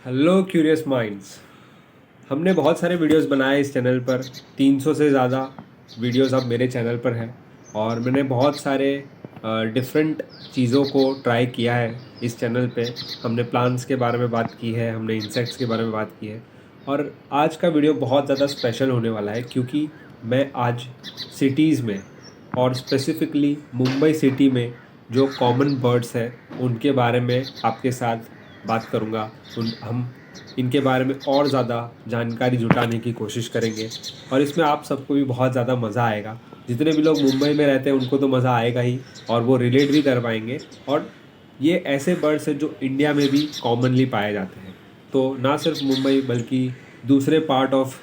Hello curious minds. हमने बहुत सारे वीडियोस बनाए इस चैनल पर। 300 से ज़्यादा वीडियोस अब मेरे चैनल पर हैं और मैंने बहुत सारे डिफरेंट चीज़ों को ट्राई किया है इस चैनल पे। हमने प्लांट्स के बारे में बात की है, हमने इंसेक्ट्स के बारे में बात की है। और आज का वीडियो बहुत ज़्यादा स्पेशल होने वाला है क्योंकि मैं आज सिटीज़ में और स्पेसिफिकली मुंबई सिटी में जो कॉमन बर्ड्स हैं उनके बारे में आपके साथ बात करूँगा। उन हम इनके बारे में और ज़्यादा जानकारी जुटाने की कोशिश करेंगे और इसमें आप सबको भी बहुत ज़्यादा मज़ा आएगा। जितने भी लोग मुंबई में रहते हैं उनको तो मज़ा आएगा ही और वो रिलेट भी कर पाएंगे। और ये ऐसे बर्ड्स हैं जो इंडिया में भी कॉमनली पाए जाते हैं, तो ना सिर्फ मुंबई बल्कि दूसरे पार्ट ऑफ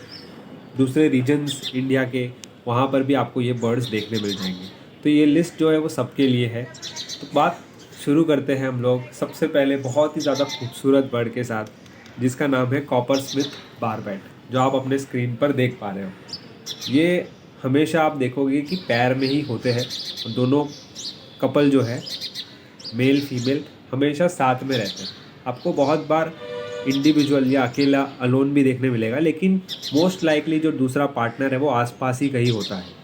दूसरे रीजन्स इंडिया के वहाँ पर भी आपको ये बर्ड्स देखने मिल जाएंगे। तो ये लिस्ट जो है वो सबके लिए है। तो बात शुरू करते हैं हम लोग सबसे पहले बहुत ही ज़्यादा खूबसूरत बर्ड के साथ, जिसका नाम है कॉपर स्मिथ बारबैट, जो आप अपने स्क्रीन पर देख पा रहे हो। ये हमेशा आप देखोगे कि पैर में ही होते हैं। दोनों कपल जो है, मेल फीमेल, हमेशा साथ में रहते हैं। आपको बहुत बार इंडिविजुअल या अकेला अलोन भी देखने मिलेगा, लेकिन मोस्ट लाइकली जो दूसरा पार्टनर है वो आसपास ही कहीं होता है।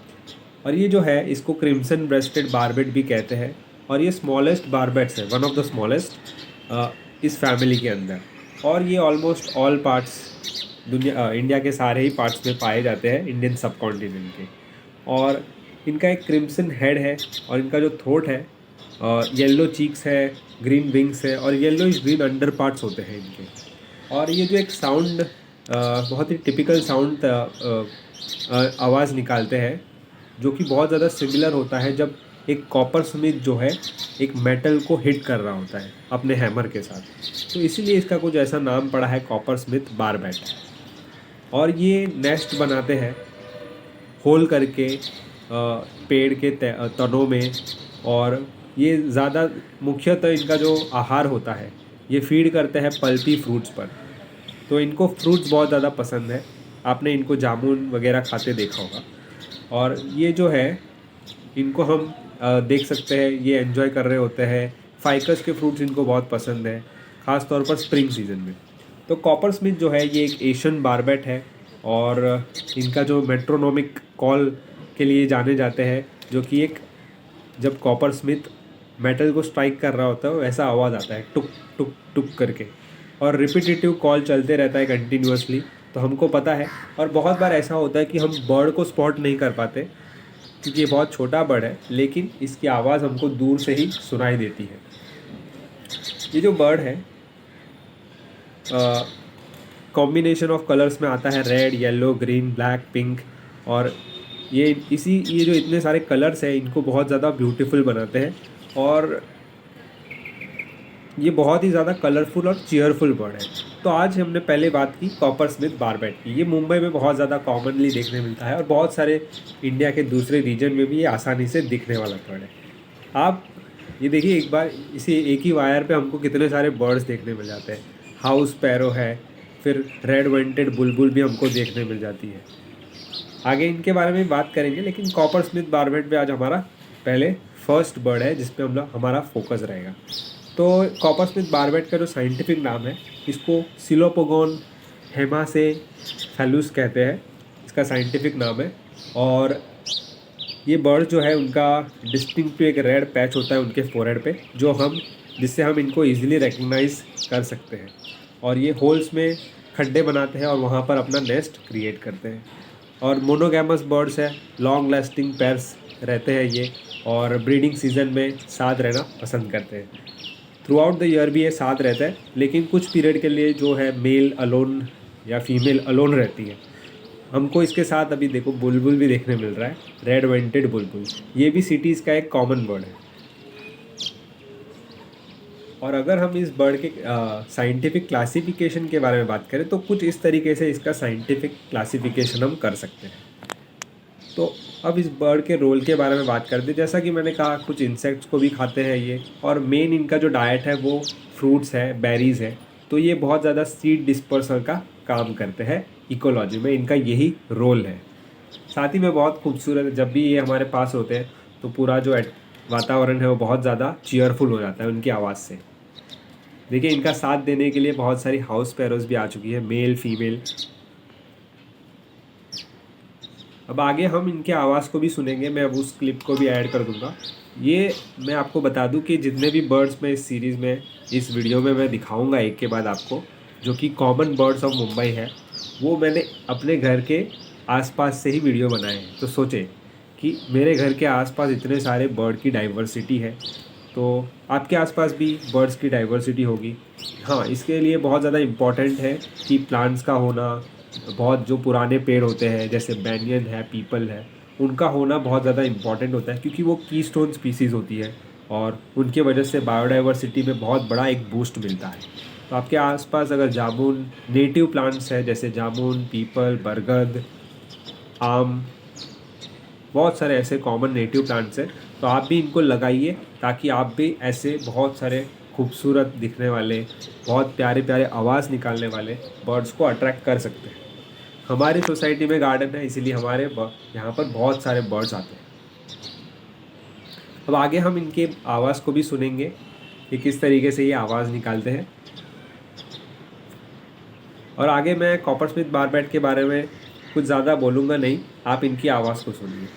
और ये जो है इसको क्रिम्सन ब्रेस्टेड बारबेट भी कहते हैं और ये स्मॉलेस्ट बारबेट्स है, वन ऑफ द स्मॉलेस्ट इस फैमिली के अंदर। और ये ऑलमोस्ट ऑल पार्ट्स इंडिया के सारे ही पार्ट्स में पाए जाते हैं, इंडियन सब कॉन्टिनेंट के। और इनका एक क्रिम्सन हेड है और इनका जो थ्रोट है, येलो चीक्स है, ग्रीन विंग्स है और येलो ग्रीन अंडर पार्ट्स होते हैं इनके। और ये जो एक साउंड बहुत ही टिपिकल साउंड आवाज़ निकालते हैं, जो कि बहुत ज़्यादा सिमिलर होता है जब एक कॉपर स्मिथ जो है एक मेटल को हिट कर रहा होता है अपने हैमर के साथ। तो इसीलिए इसका कुछ ऐसा नाम पड़ा है, कॉपर स्मिथ बारबैट। और ये नेस्ट बनाते हैं होल करके पेड़ के तनों में। और ये ज़्यादा मुख्यतः इनका जो आहार होता है, ये फीड करते हैं पल्पी फ्रूट्स पर। तो इनको फ्रूट्स बहुत ज़्यादा पसंद है। आपने इनको जामुन वगैरह खाते देखा होगा। और ये जो है इनको हम देख सकते हैं, ये एंजॉय कर रहे होते हैं। फाइकस के फ्रूट्स इनको बहुत पसंद है, ख़ास तौर पर स्प्रिंग सीजन में। तो कॉपर स्मिथ जो है ये एक एशियन बारबैट है और इनका जो मेट्रोनोमिक कॉल के लिए जाने जाते हैं, जो कि एक जब कॉपर स्मिथ मेटल को स्ट्राइक कर रहा होता है वैसा आवाज़ आता है, टुक टुक टुक करके। और रिपीटेटिव कॉल चलते रहता है कंटिन्यूअसली, तो हमको पता है। और बहुत बार ऐसा होता है कि हम बर्ड को स्पॉट नहीं कर पाते क्योंकि ये बहुत छोटा बर्ड है, लेकिन इसकी आवाज़ हमको दूर से ही सुनाई देती है। ये जो बर्ड है कॉम्बिनेशन ऑफ कलर्स में आता है, red, yellow, green, black, pink. और ये जो इतने सारे कलर्स हैं इनको बहुत ज़्यादा ब्यूटीफुल बनाते हैं। और ये बहुत ही ज़्यादा कलरफुल और चीयरफुल बर्ड है। तो आज हमने पहले बात की कॉपर स्मिथ बारबैट की। ये मुंबई में बहुत ज़्यादा कॉमनली देखने मिलता है और बहुत सारे इंडिया के दूसरे रीजन में भी ये आसानी से दिखने वाला बर्ड है। आप ये देखिए एक बार, इसी एक ही वायर पे हमको कितने सारे बर्ड्स देखने मिल जाते हैं। हाउस पैरो है, फिर रेड वेंटेड बुलबुल भी हमको देखने मिल जाती है। आगे इनके बारे में बात करेंगे, लेकिन कॉपर स्मिथ बारबैट पे आज हमारा पहले फर्स्ट बर्ड है जिस पे हमारा फोकस रहेगा। तो कॉपर स्मिथ बारबैट का जो साइंटिफिक नाम है, इसको सिलोपोगोन हेमासे फैलूस कहते हैं, इसका साइंटिफिक नाम है। और ये बर्ड जो है उनका डिस्टिंक्टिव एक रेड पैच होता है उनके फोरहेड पे, जिससे हम इनको इजीली रिकग्नाइज कर सकते हैं। और ये होल्स में खड्डे बनाते हैं और वहाँ पर अपना नेस्ट क्रिएट करते हैं। और मोनोगैमस बर्ड्स है, लॉन्ग लास्टिंग पेयर्स रहते हैं ये, और ब्रीडिंग सीजन में साथ रहना पसंद करते हैं। थ्रू आउट द ईयर भी ये साथ रहता है, लेकिन कुछ पीरियड के लिए जो है मेल अलोन या फीमेल अलोन रहती है। हमको इसके साथ अभी देखो बुलबुल भी देखने मिल रहा है, रेड वेंटेड बुलबुल। ये भी सिटीज़ का एक कॉमन बर्ड है। और अगर हम इस बर्ड के साइंटिफिक क्लासिफिकेशन के बारे में बात करें तो कुछ इस तरीके से इसका साइंटिफिक क्लासिफिकेशन हम कर सकते हैं। तो अब इस बर्ड के रोल के बारे में बात करते हैं। जैसा कि मैंने कहा, कुछ इंसेक्ट्स को भी खाते हैं ये, और मेन इनका जो डाइट है वो फ्रूट्स है, बेरीज़ है। तो ये बहुत ज़्यादा सीड डिस्पर्सल का काम करते हैं। इकोलॉजी में इनका यही रोल है। साथ ही में बहुत खूबसूरत, जब भी ये हमारे पास होते हैं तो पूरा जो वातावरण है वो बहुत ज़्यादा चीयरफुल हो जाता है उनकी आवाज़ से। देखिए इनका साथ देने के लिए बहुत सारी हाउस पैरोज भी आ चुकी है, मेल फीमेल। अब आगे हम इनके आवाज़ को भी सुनेंगे, मैं अब उस क्लिप को भी ऐड कर दूंगा। ये मैं आपको बता दूं कि जितने भी बर्ड्स मैं इस सीरीज़ में, इस वीडियो में मैं दिखाऊंगा एक के बाद आपको, जो कि कॉमन बर्ड्स ऑफ मुंबई है, वो मैंने अपने घर के आसपास से ही वीडियो बनाए हैं। तो सोचें कि मेरे घर के आसपास इतने सारे बर्ड की डाइवर्सिटी है, तो आपके आसपास भी बर्ड्स की डाइवर्सिटी होगी। हाँ, इसके लिए बहुत ज़्यादा इम्पॉर्टेंट है कि प्लांट्स का होना, बहुत जो पुराने पेड़ होते हैं जैसे बैनियन है, पीपल है, उनका होना बहुत ज़्यादा इम्पॉर्टेंट होता है, क्योंकि वो कीस्टोन स्पीसीज़ होती है और उनके वजह से बायोडाइवर्सिटी में बहुत बड़ा एक बूस्ट मिलता है। तो आपके आसपास अगर जामुन नेटिव प्लांट्स है, जैसे जामुन, पीपल, बरगद, आम, बहुत सारे ऐसे कॉमन नेटिव प्लांट्स हैं, तो आप भी इनको लगाइए, ताकि आप भी ऐसे बहुत सारे खूबसूरत दिखने वाले, बहुत प्यारे प्यारे आवाज़ निकालने वाले बर्ड्स को अट्रैक्ट कर सकते हैं। हमारी सोसाइटी में गार्डन है, इसीलिए हमारे यहाँ पर बहुत सारे बर्ड्स आते हैं। अब आगे हम इनके आवाज़ को भी सुनेंगे कि किस तरीके से ये आवाज़ निकालते हैं। और आगे मैं कॉपरस्मिथ बारबैट के बारे में कुछ ज़्यादा बोलूँगा नहीं, आप इनकी आवाज़ को सुनिए।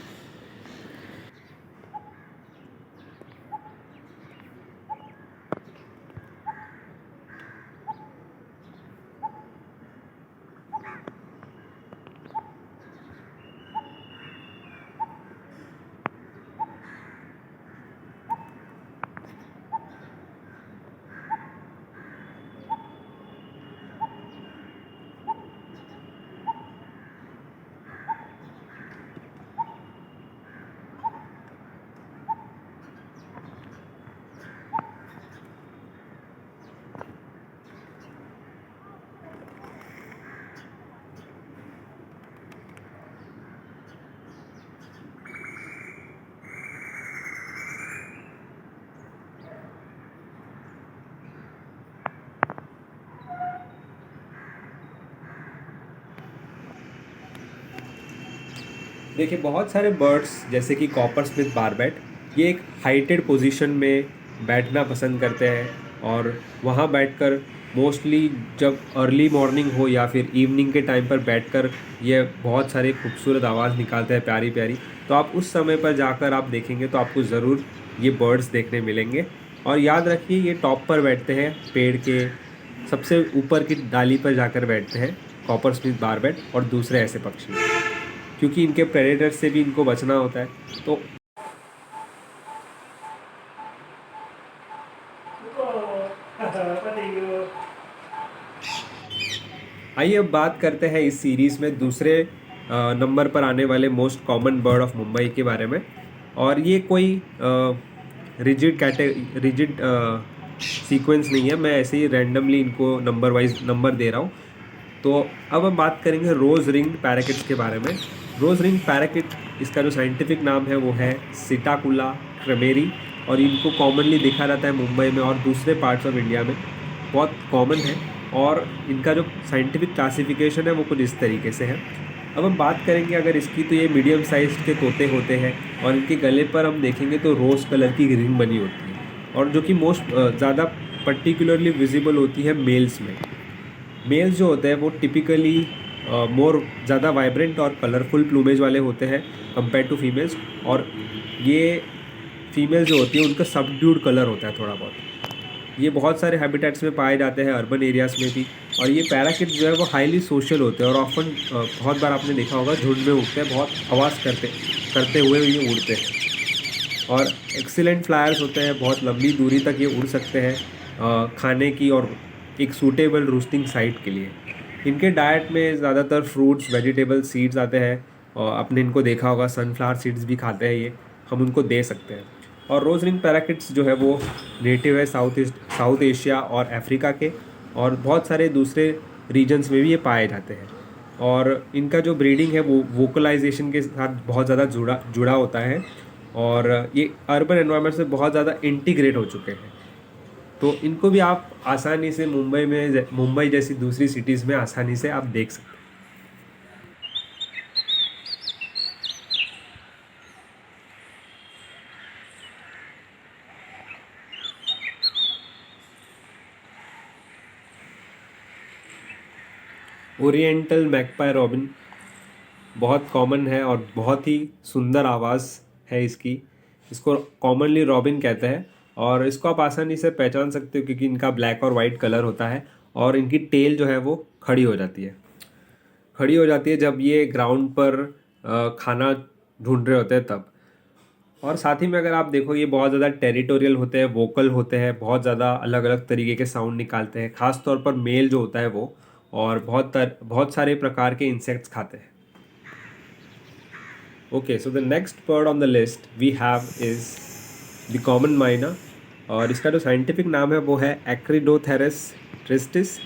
देखिए बहुत सारे बर्ड्स जैसे कि कॉपर स्मिथ बारबैट, ये एक हाइटेड पोजीशन में बैठना पसंद करते हैं, और वहाँ बैठकर मोस्टली जब अर्ली मॉर्निंग हो या फिर इवनिंग के टाइम पर बैठकर ये बहुत सारे खूबसूरत आवाज़ निकालते हैं, प्यारी प्यारी। तो आप उस समय पर जाकर आप देखेंगे तो आपको ज़रूर ये बर्ड्स देखने मिलेंगे। और याद रखिए ये टॉप पर बैठते हैं, पेड़ के सबसे ऊपर की डाली पर जाकर बैठते हैं कॉपर स्मिथ बारबैट और दूसरे ऐसे पक्षी, क्योंकि इनके प्रेडेटर से भी इनको बचना होता है। तो आइए अब बात करते हैं इस सीरीज़ में दूसरे नंबर पर आने वाले most common bird of Mumbai के बारे में। और ये कोई रिजिड सीक्वेंस नहीं है, मैं ऐसे ही रैंडमली इनको नंबर वाइज नंबर दे रहा हूँ। तो अब हम बात करेंगे रोज़ रिंग्ड पैराकिट्स के बारे में। रोज़ रिंग पैराकिट, इसका जो साइंटिफिक नाम है वो है सिटाकुला क्रमेरी, और इनको कॉमनली देखा जाता है मुंबई में और दूसरे पार्ट्स ऑफ इंडिया में, बहुत कॉमन है। और इनका जो साइंटिफिक क्लासिफिकेशन है वो कुछ इस तरीके से है। अब हम बात करेंगे अगर इसकी, तो ये मीडियम साइज के तोते होते हैं, और इनके गले पर हम देखेंगे तो रोज़ कलर की रिंग बनी होती है, और जो कि मोस्ट ज़्यादा पर्टिकुलरली विजिबल होती है मेल्स में। मेल्स जो होते हैं वो टिपिकली मोर ज़्यादा वाइब्रेंट और कलरफुल प्लूमेज वाले होते हैं कंपेयर टू फीमेल्स, और ये फीमेल्स जो होती है उनका सबड्यूड कलर होता है थोड़ा बहुत। ये बहुत सारे हैबिटेट्स में पाए जाते हैं, अर्बन एरियाज़ में भी। और ये पैराकिट जो है वो हाईली सोशल होते हैं, और ऑफन बहुत बार आपने देखा होगा झुंड में उड़ते हैं, बहुत आवाज़ करते करते हुए ये उड़ते हैं। और एक्सीलेंट फ्लायर्स होते हैं, बहुत लंबी दूरी तक ये उड़ सकते हैं खाने की और एक सूटेबल रूस्टिंग साइट के लिए। इनके डाइट में ज़्यादातर फ्रूट्स, वेजिटेबल, सीड्स आते हैं, और आपने इनको देखा होगा सनफ्लावर सीड्स भी खाते हैं ये, हम उनको दे सकते हैं। और रोज़ रिंग पैराकिट्स जो है वो नेटिव है साउथ एशिया और अफ्रीका के, और बहुत सारे दूसरे रीजन्स में भी ये पाए जाते हैं। और इनका जो ब्रीडिंग है वो वोकलाइजेशन के साथ बहुत ज़्यादा जुड़ा जुड़ा होता है, और ये अर्बन एनवायरनमेंट से बहुत ज़्यादा इंटीग्रेट हो चुके हैं। तो इनको भी आप आसानी से मुंबई जैसी दूसरी सिटीज़ में आसानी से आप देख सकते हैं। ओरिएंटल मैगपाई रॉबिन बहुत कॉमन है और बहुत ही सुंदर आवाज़ है इसकी। इसको कॉमनली रॉबिन कहते हैं और इसको आप आसानी से पहचान सकते हो क्योंकि इनका ब्लैक और वाइट कलर होता है और इनकी टेल जो है वो खड़ी हो जाती है जब ये ग्राउंड पर खाना ढूंढ रहे होते हैं तब। और साथ ही में अगर आप देखो ये बहुत ज़्यादा टेरिटोरियल होते हैं, वोकल होते हैं, बहुत ज़्यादा अलग अलग तरीके के साउंड निकालते हैं, खास तौर पर मेल जो होता है वो, और बहुत सारे प्रकार के इंसेक्ट्स खाते हैं। Okay, so the next bird on the list we have is the common myna और इसका जो साइंटिफिक नाम है वो है एक्रिडोथेरस ट्रिस्टिस।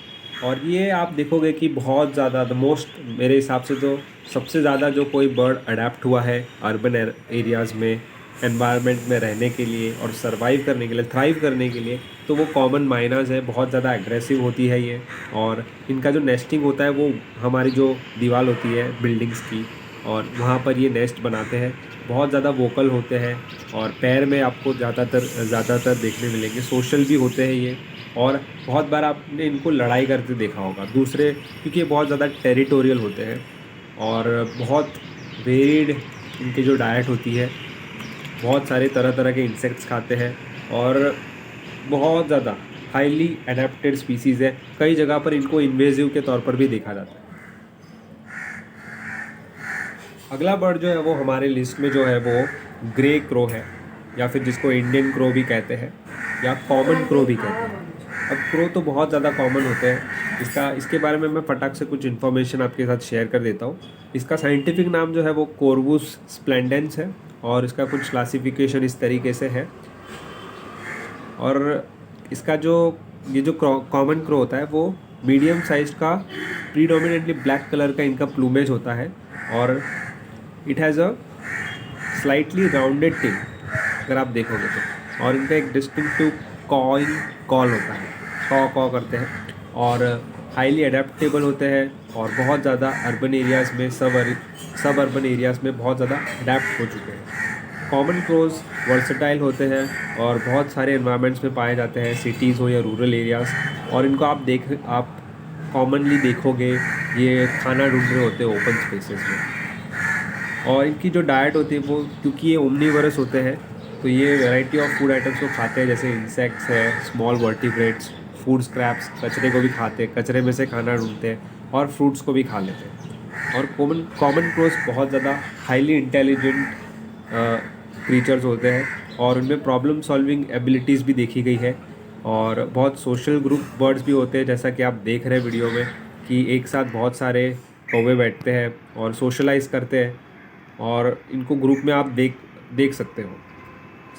और ये आप देखोगे कि बहुत ज़्यादा मेरे हिसाब से तो सबसे ज़्यादा जो कोई बर्ड अडेप्ट हुआ है अर्बन एरियाज़ में एनवायरनमेंट में रहने के लिए और सरवाइव करने के लिए, थ्राइव करने के लिए, तो वो कॉमन माइनास है। बहुत ज़्यादा एग्रेसिव होती है ये और इनका जो नेस्टिंग होता है वो हमारी जो दीवार होती है बिल्डिंग्स की और वहाँ पर ये नेस्ट बनाते हैं। बहुत ज़्यादा वोकल होते हैं और पैर में आपको ज़्यादातर देखने मिलेंगे। सोशल भी होते हैं ये और बहुत बार आपने इनको लड़ाई करते देखा होगा दूसरे, क्योंकि ये बहुत ज़्यादा टेरिटोरियल होते हैं और बहुत वेरिड इनकी जो डाइट होती है। बहुत सारे तरह तरह के इंसेक्ट्स खाते हैं और बहुत ज़्यादा हाईली एडेप्टेड स्पीसीज़ है। कई जगह पर इनको इन्वेजिव के तौर पर भी देखा जाता है। अगला बर्ड जो है वो हमारे लिस्ट में जो है वो ग्रे क्रो है या फिर जिसको इंडियन क्रो भी कहते हैं या कॉमन क्रो भी कहते हैं। अब क्रो तो बहुत ज़्यादा कॉमन होते हैं। इसके बारे में मैं फटाक से कुछ इन्फॉर्मेशन आपके साथ शेयर कर देता हूँ। इसका साइंटिफिक नाम जो है वो कोर्वुस स्प्लेंडेंस है और इसका कुछ क्लासिफिकेशन इस तरीके से है। और इसका ये जो कॉमन क्रो होता है वो मीडियम साइज का प्रीडोमिनेटली ब्लैक कलर का इनका प्लूमेज होता है और it has a slightly rounded tip अगर आप देखोगे तो, और इनका एक डिस्टिंक्टिव कॉइंग कॉल होता है, कॉ करते हैं और हाईली अडेप्टेबल होते हैं और बहुत ज़्यादा अर्बन एरियाज़ में सब अर्बन एरियाज़ में बहुत ज़्यादा अडेप्ट हो चुके हैं। कॉमन क्रोज वर्सेटाइल होते हैं और बहुत सारे एनवायरनमेंट्स में पाए जाते हैं, सिटीज़ हो या रूरल एरियाज़। और इनको आप कॉमनली देखोगे ये खाना ढूंढ रहे होते हैं ओपन स्पेसेस में। और इनकी जो डाइट होती है वो, क्योंकि ये ओमनीवरस होते हैं तो ये वैरायटी ऑफ फूड आइटम्स को खाते हैं, जैसे इंसेक्ट्स है, स्मॉल वर्टिब्रेट्स, फूड स्क्रैप्स, कचरे को भी खाते हैं, कचरे में से खाना ढूंढते हैं और फ्रूट्स को भी खा लेते हैं। और कॉमन क्रोज बहुत ज़्यादा हाईली इंटेलिजेंट क्रीचर्स होते हैं और उनमें प्रॉब्लम सॉल्विंग एबिलिटीज़ भी देखी गई है। और बहुत सोशल ग्रुप बर्ड्स भी होते हैं, जैसा कि आप देख रहे हैं वीडियो में कि एक साथ बहुत सारे कौवे बैठते हैं और सोशलाइज करते हैं और इनको ग्रुप में आप देख सकते हो।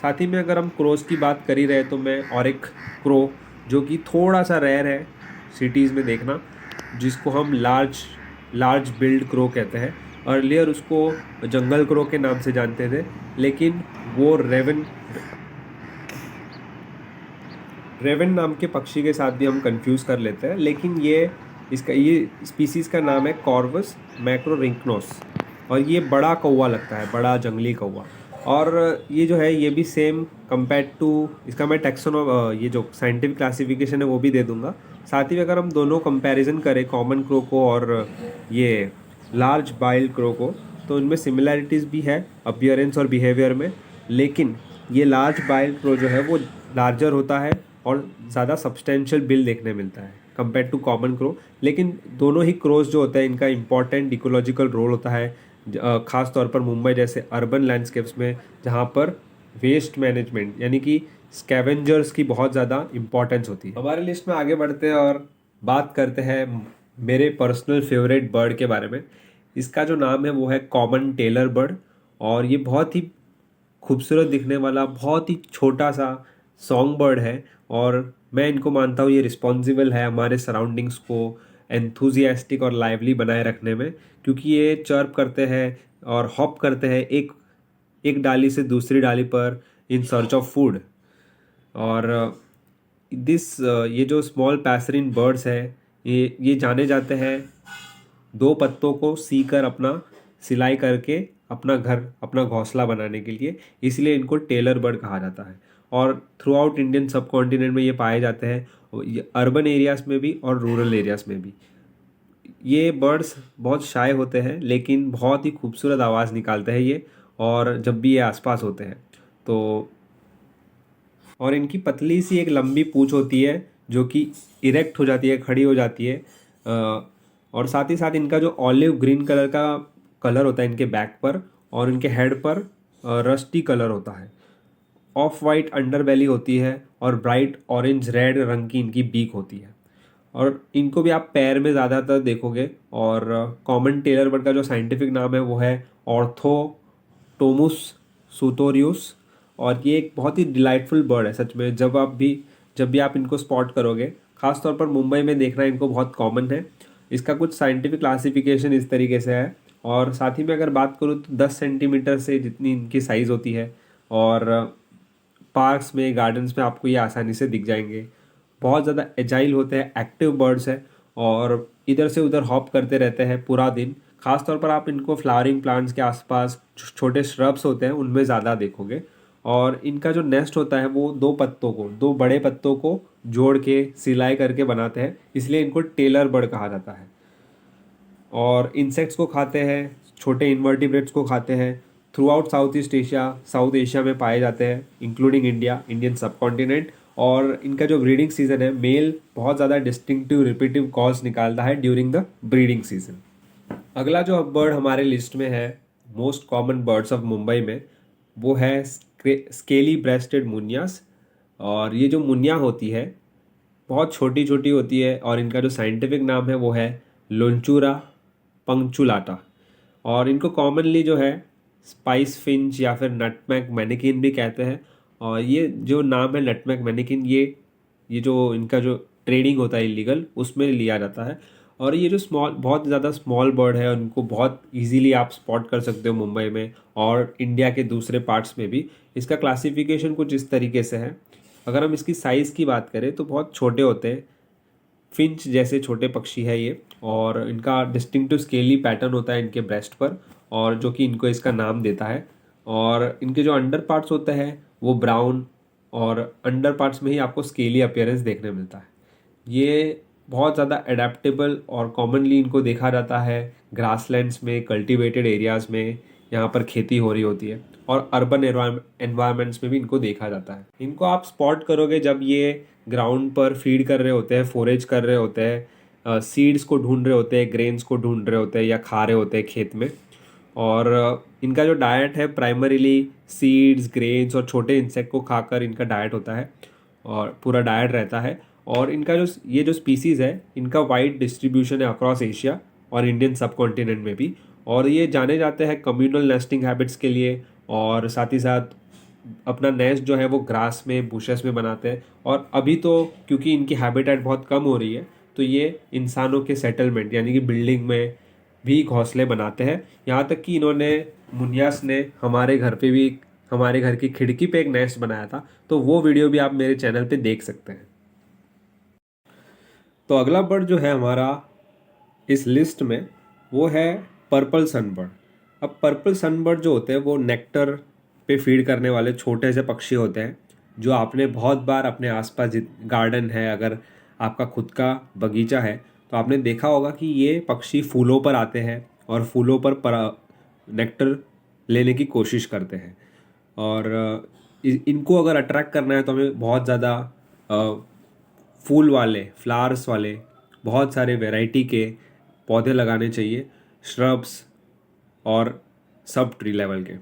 साथ ही में अगर हम क्रोज की बात कर ही रहे तो मैं और एक क्रो जो कि थोड़ा सा रेयर है सिटीज़ में देखना, जिसको हम लार्ज बिल्ड क्रो कहते हैं। अर्लियर उसको जंगल क्रो के नाम से जानते थे, लेकिन वो रेवन नाम के पक्षी के साथ भी हम कंफ्यूज कर लेते हैं। लेकिन ये स्पीसीज़ का नाम है कॉर्वस मैक्रोरिंकनोस और ये बड़ा कौवा लगता है, बड़ा जंगली कौवा। और ये जो है ये भी सेम कंपेयर टू इसका मैं ये जो साइंटिफिक क्लासिफिकेशन है वो भी दे दूंगा। साथ ही अगर हम दोनों कंपैरिजन करें कॉमन क्रो को और ये लार्ज बाइल्ड क्रो को, तो इनमें सिमिलैरिटीज़ भी है अपीयरेंस और बिहेवियर में। लेकिन ये लार्ज बाइल्ड क्रो जो है वो लार्जर होता है और ज़्यादा सब्सटेंशियल बिल देखने मिलता है कंपेयर टू कॉमन क्रो। लेकिन दोनों ही क्रोज जो होते हैं इनका इंपॉर्टेंट इकोलॉजिकल रोल होता है, ख़ास तौर पर मुंबई जैसे अर्बन लैंडस्केप्स में, जहाँ पर वेस्ट मैनेजमेंट यानी कि स्कैवेंजर्स की बहुत ज़्यादा इम्पोर्टेंस होती है। हमारे लिस्ट में आगे बढ़ते हैं और बात करते हैं मेरे पर्सनल फेवरेट बर्ड के बारे में। इसका जो नाम है वो है कॉमन टेलर बर्ड और ये बहुत ही खूबसूरत दिखने वाला बहुत ही छोटा सा सॉन्ग बर्ड है और मैं इनको मानता हूँ ये रिस्पॉन्सिबल है हमारे सराउंडिंग्स को एंथुजियास्टिक और लाइवली बनाए रखने में, क्योंकि ये चर्प करते हैं और हॉप करते हैं एक डाली से दूसरी डाली पर इन सर्च ऑफ फूड। और ये जो स्मॉल पैसरीन बर्ड्स है ये जाने जाते हैं दो पत्तों को सीकर अपना सिलाई करके अपना घोंसला बनाने के लिए, इसलिए इनको टेलर बर्ड कहा जाता है। और थ्रू आउट इंडियन सब कॉन्टिनेंट में ये पाए जाते हैं, अर्बन एरियाज़ में भी और रूरल एरियाज़ में भी। ये बर्ड्स बहुत शाय होते हैं लेकिन बहुत ही खूबसूरत आवाज़ निकालते हैं ये, और जब भी ये आसपास होते हैं तो। और इनकी पतली सी एक लंबी पूँछ होती है जो कि इरेक्ट हो जाती है, खड़ी हो जाती है। और साथ ही साथ इनका जो ऑलिव ग्रीन कलर का कलर होता है इनके बैक पर, और इनके हेड पर रस्टी कलर होता है। ऑफ वाइट अंडर बेली होती है और ब्राइट ऑरेंज रेड रंग की इनकी बीक होती है। और इनको भी आप पैर में ज़्यादातर देखोगे। और कॉमन टेलर बर्ड का जो साइंटिफिक नाम है वो है ऑर्थोटोमुस सुतोरियस। और ये एक बहुत ही डिलाइटफुल बर्ड है सच में। जब भी आप इनको स्पॉट करोगे, ख़ास तौर पर मुंबई में देखना इनको बहुत कॉमन है। इसका कुछ साइंटिफिक क्लासिफिकेशन इस तरीके से है। और साथ ही में अगर बात करूँ तो 10 सेंटीमीटर से जितनी इनकी साइज़ होती है। और पार्क्स में, गार्डन्स में आपको ये आसानी से दिख जाएंगे। बहुत ज़्यादा एजाइल होते हैं, एक्टिव बर्ड्स हैं, और इधर से उधर हॉप करते रहते हैं पूरा दिन। खास तौर पर आप इनको फ्लावरिंग प्लांट्स के आसपास छोटे श्रब्स होते हैं उनमें ज़्यादा देखोगे। और इनका जो नेस्ट होता है वो दो बड़े पत्तों को जोड़ के सिलाई करके बनाते हैं, इसलिए इनको टेलर बर्ड कहा जाता है। और इंसेक्ट्स को खाते हैं, छोटे इन्वर्टिब्रेट्स को खाते हैं। थ्रू आउट साउथ एशिया में पाए जाते हैं, इंक्लूडिंग इंडियन सब कॉन्टिनेंट। और इनका जो ब्रीडिंग सीजन है, मेल बहुत ज़्यादा डिस्टिंक्टिव रिपीटिव कॉल्स निकालता है ड्यूरिंग द ब्रीडिंग सीजन। अगला जो बर्ड हमारे लिस्ट में है most common birds of Mumbai में, वो है स्केली ब्रेस्टेड मुनियास। और ये जो मुनिया होती है बहुत छोटी छोटी होती है, और इनका जो साइंटिफिक नाम है वो है लोंचूरा पंक्चुलाटा। और इनको कॉमनली जो है स्पाइस फिंच या फिर नटमैग मैनिकिन भी कहते हैं। और ये जो नाम है नटमैग मैनिकिन, ये जो इनका जो ट्रेडिंग होता है इलीगल, उसमें लिया जाता है। और ये जो बहुत ज़्यादा स्मॉल बर्ड है, उनको बहुत इजीली आप स्पॉट कर सकते हो मुंबई में और इंडिया के दूसरे पार्ट्स में भी। इसका क्लासिफिकेशन कुछ इस तरीके से है। अगर हम इसकी साइज़ की बात करें तो बहुत छोटे होते हैं, फिंच जैसे छोटे पक्षी है ये। और इनका डिस्टिंक्टिव स्केली पैटर्न होता है इनके ब्रेस्ट पर, और जो कि इनको इसका नाम देता है। और इनके जो अंडर पार्ट्स होते हैं वो ब्राउन, और अंडर पार्ट्स में ही आपको स्केली अपीयरेंस देखने मिलता है। ये बहुत ज़्यादा एडेप्टेबल और कॉमनली इनको देखा जाता है ग्रासलैंड्स में, कल्टीवेटेड एरियाज़ में, यहाँ पर खेती हो रही होती है। और अर्बन एनवायरनमेंट्स में भी इनको देखा जाता है। इनको आप स्पॉट करोगे जब ये ग्राउंड पर फीड कर रहे होते हैं, फोरेज कर रहे होते हैं, सीड्स को ढूंढ रहे होते हैं, ग्रेन्स को ढूंढ रहे होते हैं, या खा रहे होते हैं खेत में। और इनका जो डाइट है प्राइमरीली सीड्स, ग्रेन्स और छोटे इंसेक्ट को खाकर इनका डाइट होता है, और पूरा डाइट रहता है। और इनका ये जो स्पीसीज़ है, इनका वाइड डिस्ट्रीब्यूशन है अक्रॉस एशिया और इंडियन सब कॉन्टिनेंट में भी। और ये जाने जाते हैं कम्युनल नेस्टिंग हैबिट्स के लिए, और साथ ही साथ अपना नेस्ट जो है वो ग्रास में, बुशेस में बनाते हैं। और अभी तो क्योंकि इनकी हैबिटेट बहुत कम हो रही है, तो ये इंसानों के सेटलमेंट यानी कि बिल्डिंग में भी घोंसले बनाते हैं। यहाँ तक कि इन्होंने, मुनियास ने हमारे घर की खिड़की पे एक नेस्ट बनाया था, तो वो वीडियो भी आप मेरे चैनल पे देख सकते हैं। तो अगला बर्ड जो है हमारा इस लिस्ट में वो है पर्पल सनबर्ड। अब पर्पल सनबर्ड जो होते हैं वो नेक्टर पे फीड करने वाले छोटे से पक्षी होते हैं, जो आपने बहुत बार अपने आसपास गार्डन है, अगर आपका खुद का बगीचा है, तो आपने देखा होगा कि ये पक्षी फूलों पर आते हैं और फूलों पर नेक्टर लेने की कोशिश करते हैं। और इनको अगर अट्रैक्ट करना है तो हमें बहुत ज़्यादा फूल वाले, फ्लावर्स वाले बहुत सारे वैरायटी के पौधे लगाने चाहिए, श्रब्स और सब ट्री लेवल के।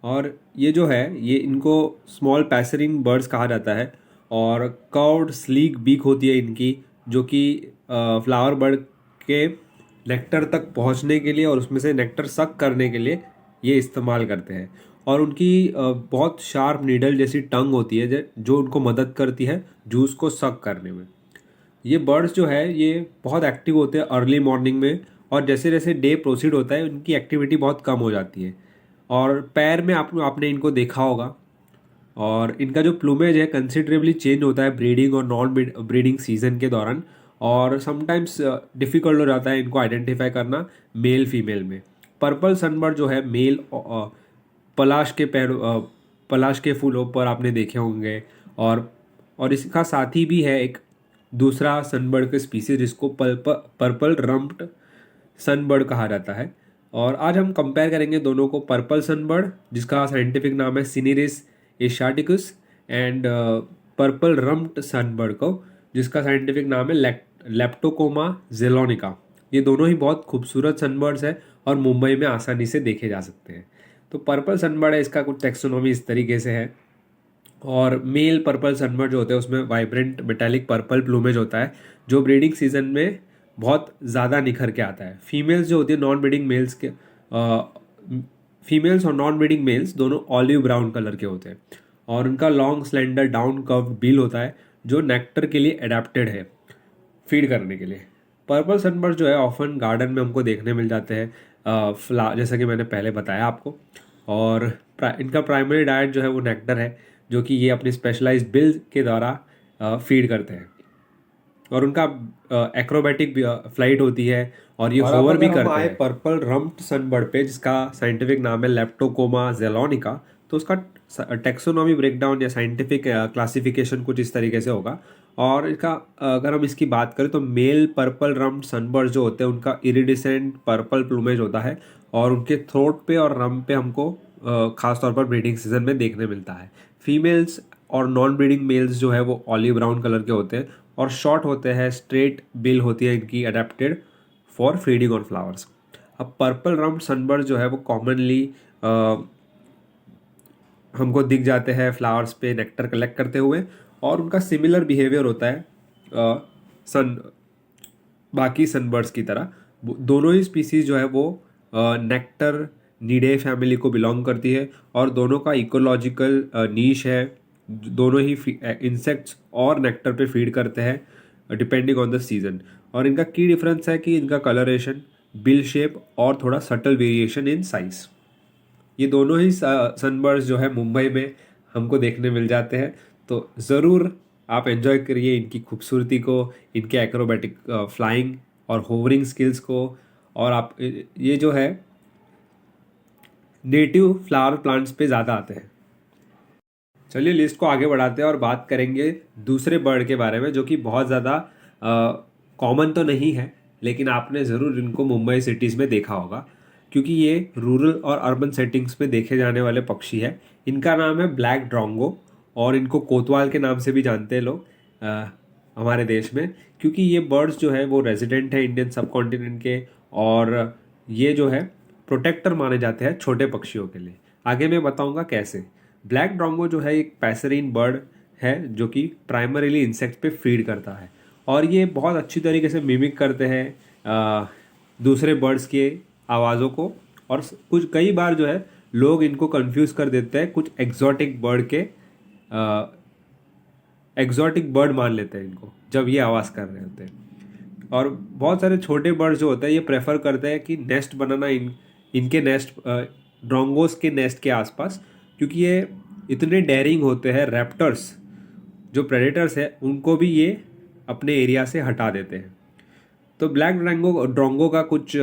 और ये जो है, ये इनको स्मॉल पैसरिंग बर्ड्स कहा जाता है। और कर्व्ड स्लीक बीक होती है इनकी, जो कि फ्लावर बर्ड के नेक्टर तक पहुंचने के लिए और उसमें से नेक्टर सक करने के लिए ये इस्तेमाल करते हैं। और उनकी बहुत शार्प नीडल जैसी टंग होती है जो उनको मदद करती है जूस को सक करने में। ये बर्ड्स जो है ये बहुत एक्टिव होते हैं अर्ली मॉर्निंग में, और जैसे जैसे डे प्रोसीड होता है उनकी एक्टिविटी बहुत कम हो जाती है। और पैर में आपने इनको देखा होगा। और इनका जो प्लूमेज है कंसिडरेबली चेंज होता है ब्रीडिंग और नॉन ब्रीडिंग सीजन के दौरान, और समटाइम्स डिफ़िकल्ट हो जाता है इनको आइडेंटिफाई करना मेल फीमेल में। पर्पल सनबर्ड जो है मेल पलाश के फूलों पर आपने देखे होंगे। और इसका साथी भी है एक दूसरा सनबर्ड के स्पीसीज जिसको पर्पल रम्प्ड सनबर्ड कहा जाता है। और आज हम कंपेयर करेंगे दोनों को, पर्पल सनबर्ड जिसका साइंटिफिक नाम है सिनिरिस एशियाटिकस एंड पर्पल रम्प्ड सनबर्ड को जिसका साइंटिफिक नाम है लेप्टोकोमा जेलोनिका। ये दोनों ही बहुत खूबसूरत सनबर्ड्स हैं और मुंबई में आसानी से देखे जा सकते हैं। तो पर्पल सनबर्ड है, इसका कुछ टेक्सोनॉमी इस तरीके से है। और मेल पर्पल सनबर्ड जो होते हैं उसमें वाइब्रेंट मेटालिक पर्पल प्लूमेज होता है जो ब्रीडिंग सीजन में बहुत ज़्यादा निखर के आता है। फीमेल्स जो होती है नॉन ब्रीडिंग मेल्स के फीमेल्स और नॉन ब्रीडिंग मेल्स दोनों ऑलिव ब्राउन कलर के होते हैं और उनका long slender down curved bill होता है जो नेक्टर के लिए अडेप्टेड है फीड करने के लिए। पर्पल सनबर्ड जो है ऑफन गार्डन में हमको देखने मिल जाते हैं, जैसा कि मैंने पहले बताया आपको। और इनका प्राइमरी डाइट जो है वो नेक्टर है जो कि ये अपनी स्पेशलाइज्ड बिल के द्वारा फीड करते हैं। और उनका एक्रोबैटिक फ्लाइट होती है और ये होवर भी करते हैं। पर्पल रम्प्ड सनबर्ड पे जिसका साइंटिफिक नाम है लेप्टोकोमा जेलोनिका, तो उसका टेक्सोनॉमी ब्रेकडाउन या साइंटिफिक क्लासिफिकेशन कुछ इस तरीके से होगा। और इसका अगर हम इसकी बात करें तो मेल पर्पल रम्प्ड सनबर्ड जो होते हैं उनका इरिडिसेंट पर्पल प्लूमेज होता है और उनके थ्रोट पे और रम पे हमको खास तौर पर ब्रीडिंग सीजन में देखने मिलता है। फीमेल्स और नॉन ब्रीडिंग मेल्स जो है वो ऑलिव ब्राउन कलर के होते हैं और शॉर्ट होते हैं, स्ट्रेट बिल होती है इनकी, adapted for feeding on flowers. अब पर्पल रम्प्ड सनबर्ड जो है वो कॉमनली हमको दिख जाते हैं फ्लावर्स पे नेक्टर कलेक्ट करते हुए और उनका सिमिलर बिहेवियर होता है बाकी सनबर्ड्स की तरह। दोनों ही स्पीसीज जो है वो नेक्टर नीडे फैमिली को बिलोंग करती है और दोनों का इकोलॉजिकल नीश है। दोनों ही इंसेक्ट्स और नेक्टर पे फीड करते हैं डिपेंडिंग ऑन द सीजन। और इनका की डिफरेंस है कि इनका कलरेशन, बिल शेप और थोड़ा सटल वेरिएशन इन साइज। ये दोनों ही सनबर्ड्स जो है मुंबई में हमको देखने मिल जाते हैं। तो ज़रूर आप एंजॉय करिए इनकी खूबसूरती को, इनके एक्रोबैटिक फ्लाइंग और होवरिंग स्किल्स को। और आप ये जो है नेटिव फ्लावर प्लांट्स पे ज़्यादा आते हैं। चलिए लिस्ट को आगे बढ़ाते हैं और बात करेंगे दूसरे बर्ड के बारे में जो कि बहुत ज़्यादा कॉमन तो नहीं है लेकिन आपने ज़रूर इनको मुंबई सिटीज़ में देखा होगा क्योंकि ये रूरल और अर्बन सेटिंग्स में देखे जाने वाले पक्षी है। इनका नाम है ब्लैक ड्रोंगो और इनको कोतवाल के नाम से भी जानते हैं लोग हमारे देश में, क्योंकि ये बर्ड्स जो है वो रेजिडेंट है इंडियन सब कॉन्टिनेंट के और ये जो है प्रोटेक्टर माने जाते हैं छोटे पक्षियों के लिए। आगे मैं बताऊंगा कैसे। ब्लैक ड्रोंगो जो है एक पैसरीन बर्ड है जो कि प्राइमरीली इंसेक्ट पे फीड करता है और ये बहुत अच्छी तरीके से मिमिक करते हैं दूसरे बर्ड्स के आवाज़ों को। और कुछ कई बार जो है लोग इनको कंफ्यूज कर देते हैं कुछ एग्जॉटिक बर्ड मान लेते हैं इनको जब ये आवाज़ कर रहे होते हैं। और बहुत सारे छोटे बर्ड्स जो होते हैं ये प्रेफर करते हैं कि नेस्ट बनाना इनके नेस्ट ड्रोंगोस के नेस्ट के आसपास, क्योंकि ये इतने डेयरिंग होते हैं। रैप्टर्स जो प्रेडेटर्स हैं उनको भी ये अपने एरिया से हटा देते हैं। तो ब्लैक ड्रोंगो का कुछ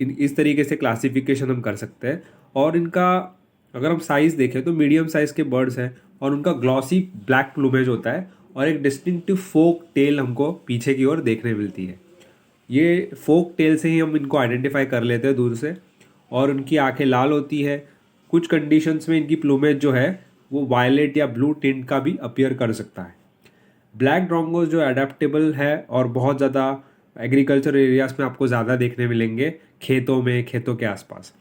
इस तरीके से क्लासिफिकेशन हम कर सकते हैं। और इनका अगर हम साइज़ देखें तो मीडियम साइज़ के बर्ड्स हैं और उनका ग्लॉसी ब्लैक प्लूमेज होता है और एक डिस्टिंक्टिव फोक टेल हमको पीछे की ओर देखने मिलती है। ये फोक टेल से ही हम इनको आइडेंटिफाई कर लेते हैं दूर से। और उनकी आंखें लाल होती है। कुछ कंडीशंस में इनकी प्लूमेज जो है वो वायलेट या ब्लू टिंट का भी अपीयर कर सकता है। ब्लैक ड्रोंगोस जो अडेप्टेबल है और बहुत ज़्यादा एग्रीकल्चर एरियाज में आपको ज़्यादा देखने मिलेंगे, खेतों में, खेतों के आसपास।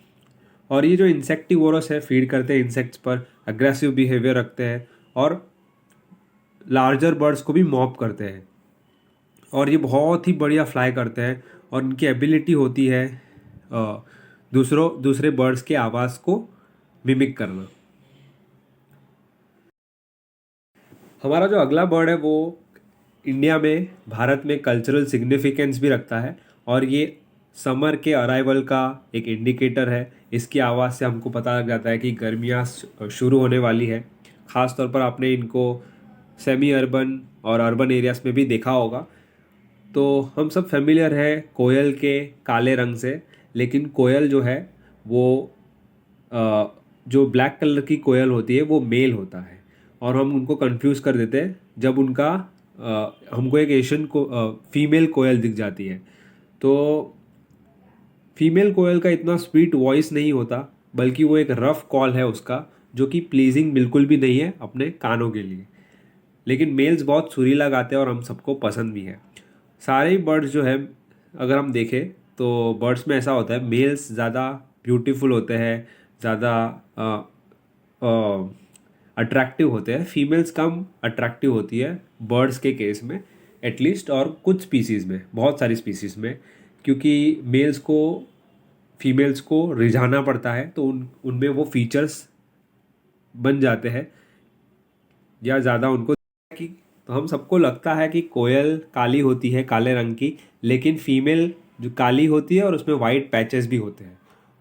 और ये जो इंसेक्टिवोरस है, फीड करते हैं इंसेक्ट्स पर, अग्रेसिव बिहेवियर रखते हैं और लार्जर बर्ड्स को भी मॉप करते हैं। और ये बहुत ही बढ़िया फ्लाई करते हैं और इनकी एबिलिटी होती है दूसरे बर्ड्स के आवाज़ को मिमिक करना। हमारा जो अगला बर्ड है वो इंडिया में, भारत में कल्चरल सिग्निफिकेंस भी रखता है और ये समर के अराइवल का एक इंडिकेटर है। इसकी आवाज़ से हमको पता लग जाता है कि गर्मियाँ शुरू होने वाली है। ख़ास तौर पर आपने इनको सेमी अर्बन और अर्बन एरियाज में भी देखा होगा। तो हम सब फेमिलियर है कोयल के काले रंग से, लेकिन कोयल जो है वो जो ब्लैक कलर की कोयल होती है वो मेल होता है और हम उनको कंफ्यूज कर देते हैं जब उनका हमको एक एशियन को फीमेल कोयल दिख जाती है। तो फीमेल कोयल का इतना स्वीट वॉइस नहीं होता, बल्कि वो एक रफ कॉल है उसका, जो कि प्लीजिंग बिल्कुल भी नहीं है अपने कानों के लिए। लेकिन मेल्स बहुत सुरीला गाते हैं और हम सबको पसंद भी है। सारे ही बर्ड्स जो है, अगर हम देखें तो बर्ड्स में ऐसा होता है, मेल्स ज़्यादा ब्यूटीफुल होते हैं, ज़्यादा अट्रैक्टिव होते हैं, फीमेल्स कम अट्रैक्टिव होती है बर्ड्स के केस में एटलीस्ट, और कुछ स्पीसीज़ में, बहुत सारी स्पीसीज़ में, क्योंकि मेल्स को फीमेल्स को रिझाना पड़ता है, तो उनमें वो फीचर्स बन जाते हैं या ज़्यादा उनको कि, तो हम सबको लगता है कि कोयल काली होती है, काले रंग की, लेकिन फीमेल जो काली होती है और उसमें वाइट पैचेस भी होते हैं।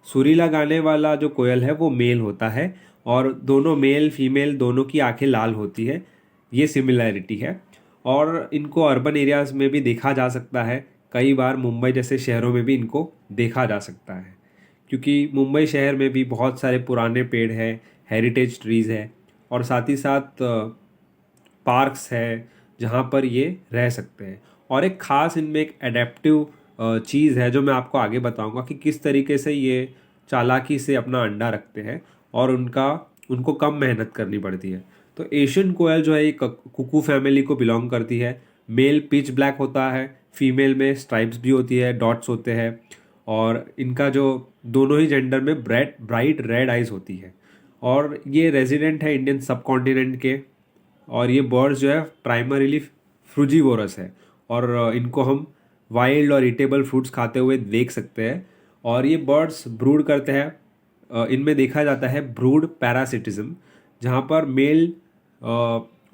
सुरीला गाने वाला जो कोयल है वो मेल होता है, और दोनों मेल फीमेल दोनों की आंखें लाल होती है, ये सिमिलैरिटी है। और इनको अर्बन एरियाज़ में भी देखा जा सकता है, कई बार मुंबई जैसे शहरों में भी इनको देखा जा सकता है, क्योंकि मुंबई शहर में भी बहुत सारे पुराने पेड़ हैं, हेरिटेज ट्रीज़ है, और साथ ही साथ पार्क्स है जहाँ पर ये रह सकते हैं। और एक ख़ास इनमें एक एडेप्टिव चीज़ है जो मैं आपको आगे बताऊंगा कि किस तरीके से ये चालाकी से अपना अंडा रखते हैं और उनको कम मेहनत करनी पड़ती है। तो एशियन कोयल जो है ये कुकू फैमिली को बिलोंग करती है। मेल पिच ब्लैक होता है, फीमेल में स्ट्राइप्स भी होती है, डॉट्स होते हैं, और इनका जो दोनों ही जेंडर में ब्राइट रेड आइज होती है। और ये रेजिडेंट है इंडियन सब कॉन्टिनेंट के, और ये बर्ड्स जो है प्राइमरीली फ्रूजीवोरस है, और इनको हम वाइल्ड और ईटेबल फ्रूट्स खाते हुए देख सकते हैं। और ये बर्ड्स ब्रूड करते हैं, इनमें देखा जाता है ब्रूड पैरासिटिज्म, जहाँ पर मेल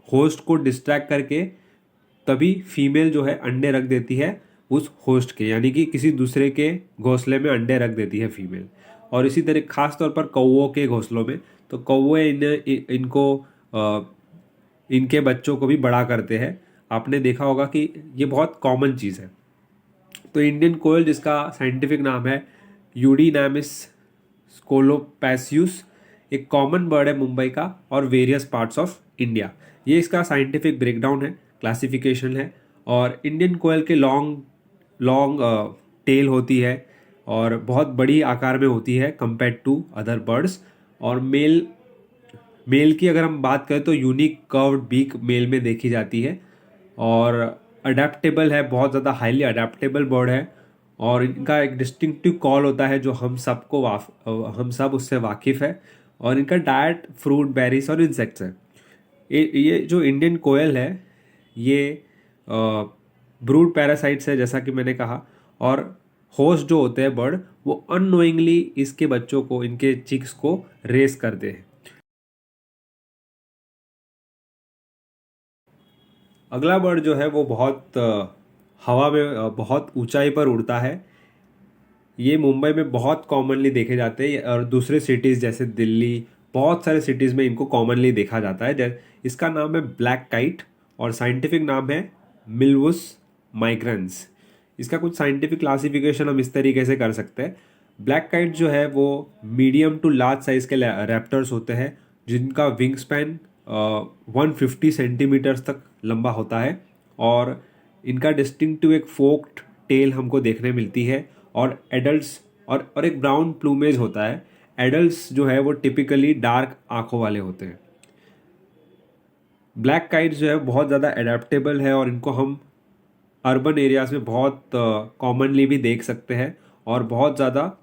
होस्ट को डिस्ट्रैक्ट करके तभी फीमेल जो है अंडे रख देती है उस होस्ट के, यानी कि किसी दूसरे के घोंसले में अंडे रख देती है फीमेल। और इसी तरह खास तौर पर कौवों के घोंसलों में, तो कौवे इनको इनके बच्चों को भी बड़ा करते हैं। आपने देखा होगा कि ये बहुत कॉमन चीज़ है। तो इंडियन कोयल, जिसका साइंटिफिक नाम है यूडीनामिस स्कोलोपैसियस, एक कॉमन बर्ड है मुंबई का और वेरियस पार्ट्स ऑफ इंडिया। ये इसका साइंटिफिक ब्रेकडाउन है, क्लासिफिकेशन है। और इंडियन कोयल के लॉन्ग लॉन्ग टेल होती है और बहुत बड़ी आकार में होती है कंपेयर टू अदर बर्ड्स। और मेल की अगर हम बात करें तो यूनिक कर्व्ड बीक मेल में देखी जाती है, और अडेप्टेबल है, बहुत ज़्यादा हाईली अडेप्टेबल बर्ड है। और इनका एक डिस्टिंक्टिव कॉल होता है जो हम सब उससे वाकिफ़ है। और इनका डाइट फ्रूट, बेरीज और इंसेक्ट्स है। ये जो इंडियन कोयल है ये ब्रूड पैरासाइट्स है, जैसा कि मैंने कहा। और होस्ट जो होते हैं बर्ड, वो अननोइंगली इसके बच्चों को, इनके चिक्स को रेस करते हैं। अगला बर्ड जो है वो बहुत हवा में बहुत ऊंचाई पर उड़ता है। ये मुंबई में बहुत कॉमनली देखे जाते हैं, और दूसरे सिटीज़ जैसे दिल्ली, बहुत सारे सिटीज़ में इनको कॉमनली देखा जाता है। इसका नाम है ब्लैक काइट, और साइंटिफिक नाम है मिलवुस माइग्रेंस। इसका कुछ साइंटिफिक क्लासिफिकेशन हम इस तरीके से कर सकते हैं। ब्लैक काइट जो है वो मीडियम टू लार्ज साइज़ के रैप्टर्स होते हैं, जिनका विंग स्पैन 150 सेंटीमीटर्स तक लंबा होता है। और इनका डिस्टिंक्टिव एक फोक्ड टेल हमको देखने मिलती है। और एडल्ट्स और एक ब्राउन प्लूमेज होता है। एडल्ट्स जो है वो टिपिकली डार्क आंखों वाले होते हैं। ब्लैक काइट्स जो है बहुत ज़्यादा एडेप्टेबल है, और इनको हम अर्बन एरियाज में बहुत कॉमनली भी देख सकते हैं। और बहुत ज़्यादा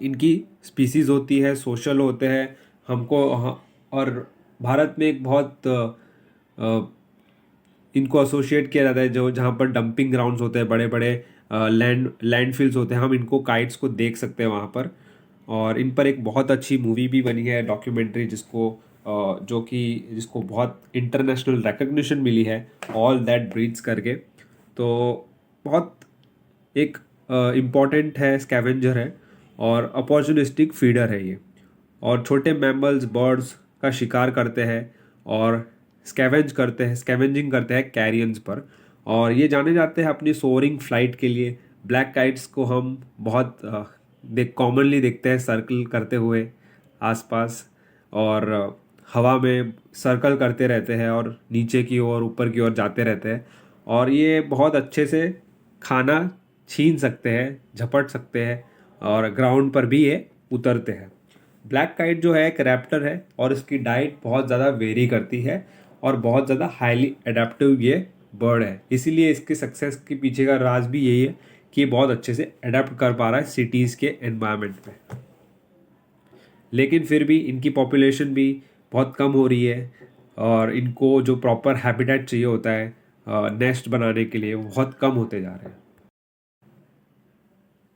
इनकी स्पीसीज़ होती है, सोशल होते हैं और भारत में एक बहुत इनको एसोसिएट किया जाता है, जो जहाँ पर डंपिंग ग्राउंड्स होते हैं, बड़े बड़े लैंडफिल्स होते हैं, हम इनको काइट्स को देख सकते हैं वहाँ पर। और इन पर एक बहुत अच्छी मूवी भी बनी है, डॉक्यूमेंट्री, जिसको बहुत इंटरनेशनल रिकग्निशन मिली है, ऑल दैट ब्रीड्स करके। तो बहुत एक इम्पॉर्टेंट है, स्कैवेंजर है और अपॉर्चुनिस्टिक फीडर है ये। और छोटे मैमल्स, बर्ड्स का शिकार करते हैं और स्कैवेंजिंग करते हैं कैरियंस पर। और ये जाने जाते हैं अपनी सोअरिंग फ्लाइट के लिए। ब्लैक काइट्स को हम बहुत कॉमनली देखते हैं सर्कल करते हुए आसपास। और हवा में सर्कल करते रहते हैं और नीचे की ओर ऊपर की ओर जाते रहते हैं, और ये बहुत अच्छे से खाना छीन सकते हैं, झपट सकते हैं, और ग्राउंड पर भी ये उतरते हैं। ब्लैक काइट जो है एक रैप्टर है और इसकी डाइट बहुत ज़्यादा वेरी करती है और बहुत ज़्यादा हाईली एडेप्टिव ये बर्ड है। इसीलिए इसके सक्सेस के पीछे का राज भी यही है कि ये बहुत अच्छे से अडेप्ट कर पा रहा है सिटीज़ के एनवायरनमेंट में। लेकिन फिर भी इनकी पॉपुलेशन भी बहुत कम हो रही है और इनको जो प्रॉपर हैबिटेट चाहिए होता है नेस्ट बनाने के लिए, वो बहुत कम होते जा रहे हैं।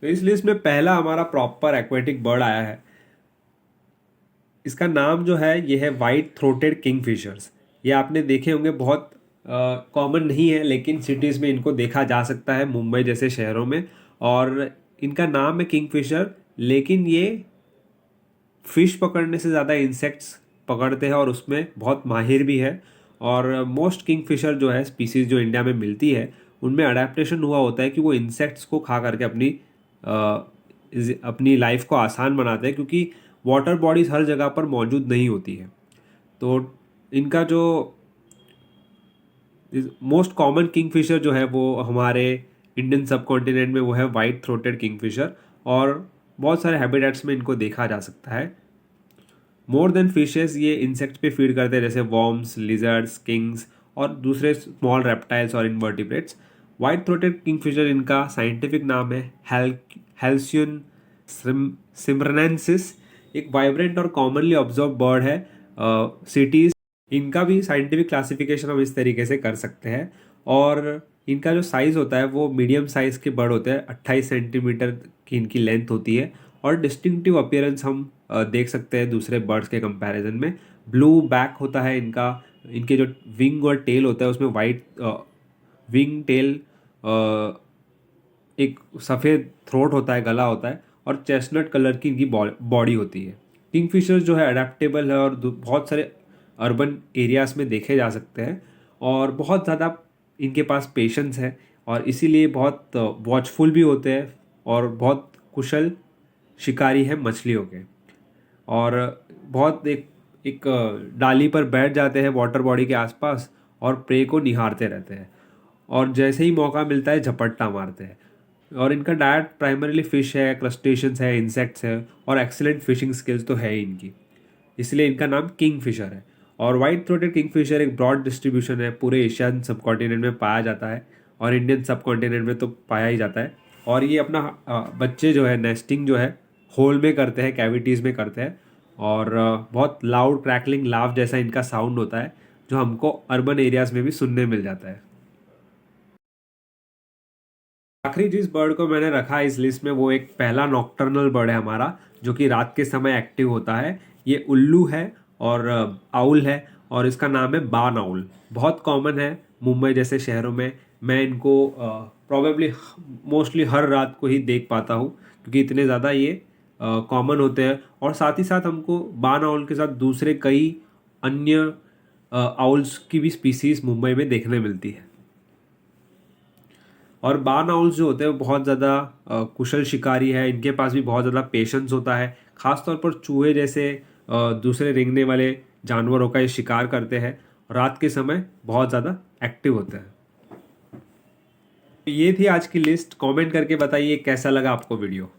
तो इस लिस्ट में पहला हमारा प्रॉपर एक्वेटिक बर्ड आया है। इसका नाम जो है ये है वाइट थ्रोटेड किंगफिशर्स। ये आपने देखे होंगे, बहुत कॉमन नहीं है लेकिन सिटीज़ में इनको देखा जा सकता है, मुंबई जैसे शहरों में। और इनका नाम है किंगफिशर, लेकिन ये फिश पकड़ने से ज़्यादा इंसेक्ट्स पकड़ते हैं और उसमें बहुत माहिर भी है। और मोस्ट किंगफिशर जो है स्पीसीज जो इंडिया में मिलती है, उनमें अडेप्टेशन हुआ होता है कि वो इंसेक्ट्स को खा करके अपनी लाइफ को आसान बनाते हैं, क्योंकि वाटर बॉडीज़ हर जगह पर मौजूद नहीं होती है। तो इनका जो मोस्ट कॉमन किंगफिशर जो है वो हमारे इंडियन सब कॉन्टिनेंट में वो है वाइट थ्रोटेड किंगफिशर, और बहुत सारे हैबिटेट्स में इनको देखा जा सकता है। मोर देन फिशेस ये इंसेक्ट पे फीड करते हैं, जैसे वॉर्म्स, लिजर्ड्स, किंग्स और दूसरे स्मॉल रेप्टाइल्स और इनवर्टिब्रेट्स। वाइट थ्रोटेड किंगफिशर इनका साइंटिफिक नाम है हेल्सियन सिम्ब्रनेंसिस। एक वाइब्रेंट और कॉमनली ऑब्जर्व बर्ड है सिटीज। इनका भी साइंटिफिक क्लासिफिकेशन हम इस तरीके से कर सकते हैं। और इनका जो साइज़ होता है वो मीडियम साइज़ के बर्ड होते हैं, 28 सेंटीमीटर की इनकी लेंथ होती है। और डिस्टिंक्टिव अपीयरेंस हम देख सकते हैं दूसरे बर्ड्स के कंपैरिजन में। ब्लू बैक होता है इनका, इनके जो विंग और टेल होता है उसमें वाइट विंग टेल, एक सफ़ेद थ्रोट होता है, गला होता है, और चेस्टनट कलर की इनकी बॉडी होती है। किंगफिशर जो है अडेप्टेबल है और बहुत सारे अर्बन एरियाज़ में देखे जा सकते हैं, और बहुत ज़्यादा इनके पास पेशेंस है और इसीलिए बहुत वॉचफुल भी होते हैं और बहुत कुशल शिकारी है मछलियों के। और बहुत एक डाली पर बैठ जाते हैं वाटर बॉडी के आसपास और प्रे को निहारते रहते हैं, और जैसे ही मौका मिलता है झपट्टा मारते हैं। और इनका डाइट प्राइमरीली फ़िश है, क्रस्टेशियंस है, इंसेक्ट्स है, और एक्सीलेंट फिशिंग स्किल्स तो है ही इनकी, इसलिए इनका नाम किंगफिशर है। और वाइट थ्रोटेड किंगफिशर एक ब्रॉड डिस्ट्रीब्यूशन है, पूरे एशियन सब कॉन्टिनेंट में पाया जाता है और इंडियन सब कॉन्टिनेंट में तो पाया ही जाता है। और ये अपना बच्चे जो है नेस्टिंग जो है होल में करते हैं, कैविटीज़ में करते हैं, और बहुत लाउड क्रैकलिंग लाव जैसा इनका साउंड होता है जो हमको अर्बन एरियाज़ में भी सुनने मिल जाता है। आखिरी जिस बर्ड को मैंने रखा इस लिस्ट में वो एक पहला नॉक्टर्नल बर्ड है हमारा, जो कि रात के समय एक्टिव होता है। ये उल्लू है और आउल है, और इसका नाम है बान आउल। बहुत कॉमन है मुंबई जैसे शहरों में। मैं इनको प्रोबेबली मोस्टली हर रात को ही देख पाता हूँ, क्योंकि इतने ज़्यादा ये कॉमन होते हैं। और साथ ही साथ हमको बान आउल के साथ दूसरे कई अन्य आउल्स की भी स्पीसीज मुंबई में देखने मिलती है। और बार्न आउल्स जो होते हैं वो बहुत ज़्यादा कुशल शिकारी है, इनके पास भी बहुत ज़्यादा पेशेंस होता है। ख़ासतौर पर चूहे जैसे दूसरे रेंगने वाले जानवरों का ये शिकार करते हैं, रात के समय बहुत ज़्यादा एक्टिव होते हैं। ये थी आज की लिस्ट। कमेंट करके बताइए कैसा लगा आपको वीडियो।